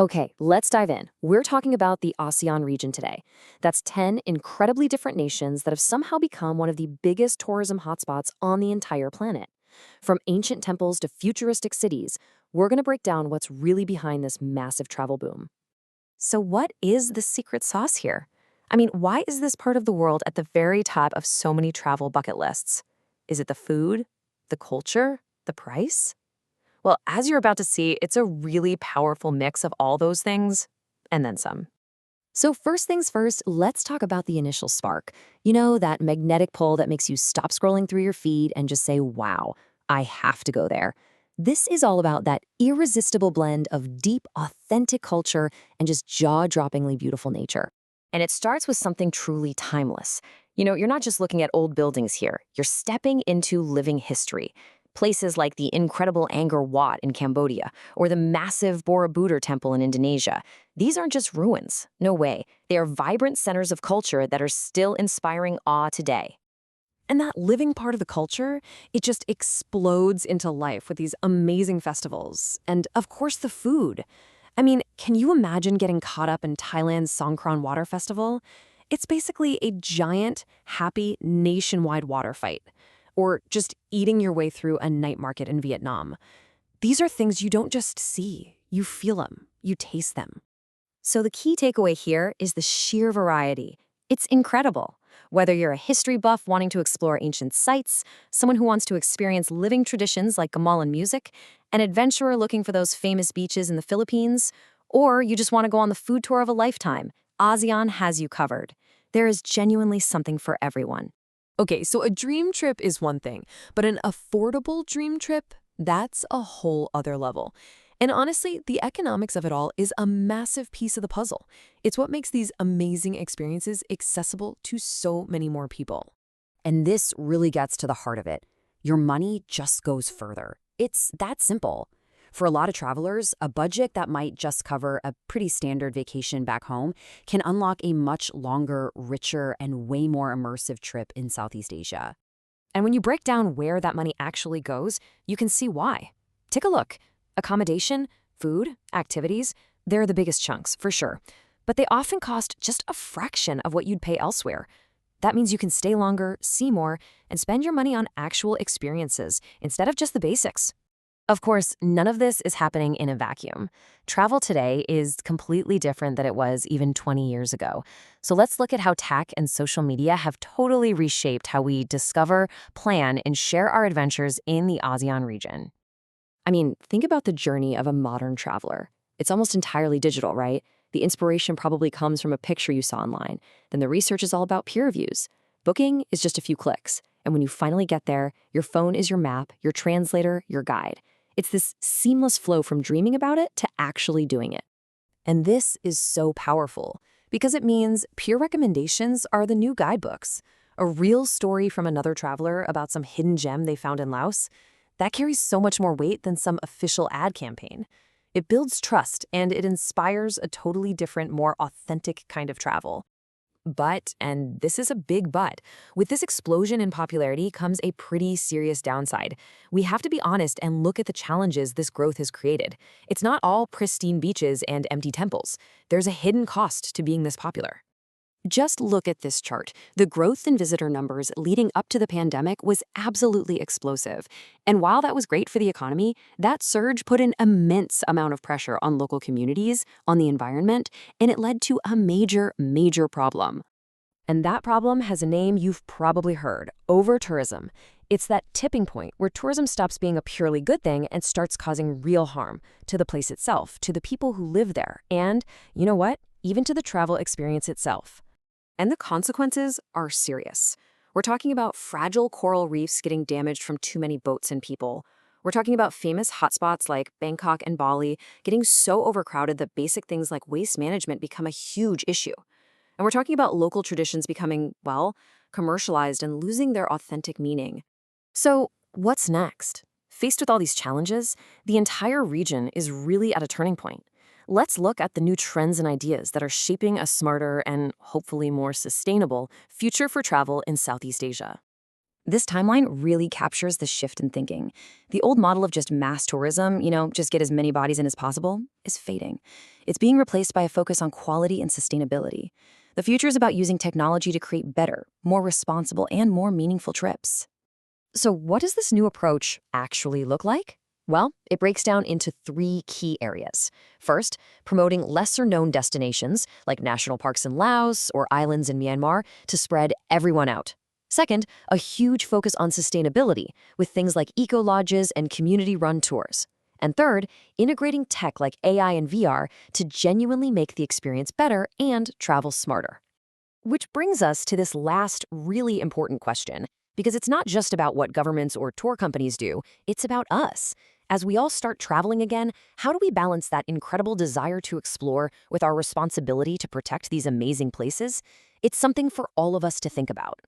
Okay, let's dive in. We're talking about the ASEAN region today. That's 10 incredibly different nations that have somehow become one of the biggest tourism hotspots on the entire planet. From ancient temples to futuristic cities, we're going to break down what's really behind this massive travel boom. So, what is the secret sauce here? I mean, why is this part of the world at the very top of so many travel bucket lists? Is it the food, the culture, the price? Well, as you're about to see, it's a really powerful mix of all those things and then some. So, first things first, let's talk about the initial spark. You know, that magnetic pull that makes you stop scrolling through your feed and just say, wow, I have to go there. This is all about that irresistible blend of deep, authentic culture and just jaw droppingly beautiful nature. And it starts with something truly timeless. You know, you're not just looking at old buildings here, you're stepping into living history. Places like the incredible Angkor Wat in Cambodia or the massive Borobudur Temple in Indonesia. These aren't just ruins. No way. They are vibrant centers of culture that are still inspiring awe today. And that living part of the culture, it just explodes into life with these amazing festivals. And of course, the food. I mean, can you imagine getting caught up in Thailand's Songkran Water Festival? It's basically a giant, happy, nationwide water fight. Or just eating your way through a night market in Vietnam. These are things you don't just see, you feel them, you taste them. So the key takeaway here is the sheer variety. It's incredible. Whether you're a history buff wanting to explore ancient sites, someone who wants to experience living traditions like gamelan music, an adventurer looking for those famous beaches in the Philippines, or you just want to go on the food tour of a lifetime, ASEAN has you covered. There is genuinely something for everyone. Okay, so a dream trip is one thing, but an affordable dream trip, that's a whole other level. And honestly, the economics of it all is a massive piece of the puzzle. It's what makes these amazing experiences accessible to so many more people. And this really gets to the heart of it. Your money just goes further. It's that simple. For a lot of travelers, a budget that might just cover a pretty standard vacation back home can unlock a much longer, richer, and way more immersive trip in Southeast Asia. And when you break down where that money actually goes, you can see why. Take a look. Accommodation, food, activities, they're the biggest chunks, for sure. But they often cost just a fraction of what you'd pay elsewhere. That means you can stay longer, see more, and spend your money on actual experiences instead of just the basics. Of course, none of this is happening in a vacuum. Travel today is completely different than it was even 20 years ago. So let's look at how tech and social media have totally reshaped how we discover, plan, and share our adventures in the ASEAN region. I mean, think about the journey of a modern traveler. It's almost entirely digital, right? The inspiration probably comes from a picture you saw online. Then the research is all about peer reviews. Booking is just a few clicks. And when you finally get there, your phone is your map, your translator, your guide. It's this seamless flow from dreaming about it to actually doing it. And this is so powerful because it means peer recommendations are the new guidebooks. A real story from another traveler about some hidden gem they found in Laos, that carries so much more weight than some official ad campaign. It builds trust and it inspires a totally different, more authentic kind of travel. But, and this is a big but, with this explosion in popularity comes a pretty serious downside. We have to be honest and look at the challenges this growth has created. It's not all pristine beaches and empty temples. There's a hidden cost to being this popular. Just look at this chart. The growth in visitor numbers leading up to the pandemic was absolutely explosive. And while that was great for the economy, that surge put an immense amount of pressure on local communities, on the environment, and it led to a major, major problem. And that problem has a name you've probably heard: overtourism. It's that tipping point where tourism stops being a purely good thing and starts causing real harm to the place itself, to the people who live there, and, you know what, even to the travel experience itself. And the consequences are serious. We're talking about fragile coral reefs getting damaged from too many boats and people. We're talking about famous hotspots like Bangkok and Bali getting so overcrowded that basic things like waste management become a huge issue. And we're talking about local traditions becoming, well, commercialized and losing their authentic meaning. So, what's next? Faced with all these challenges, the entire region is really at a turning point. Let's look at the new trends and ideas that are shaping a smarter and hopefully more sustainable future for travel in Southeast Asia. This timeline really captures the shift in thinking. The old model of just mass tourism, just get as many bodies in as possible, is fading. It's being replaced by a focus on quality and sustainability. The future is about using technology to create better, more responsible, and more meaningful trips. So what does this new approach actually look like? Well, it breaks down into 3 key areas. First, promoting lesser-known destinations like national parks in Laos or islands in Myanmar to spread everyone out. Second, a huge focus on sustainability with things like eco-lodges and community-run tours. And third, integrating tech like AI and VR to genuinely make the experience better and travel smarter. Which brings us to this last really important question, because it's not just about what governments or tour companies do, it's about us. As we all start traveling again, how do we balance that incredible desire to explore with our responsibility to protect these amazing places? It's something for all of us to think about.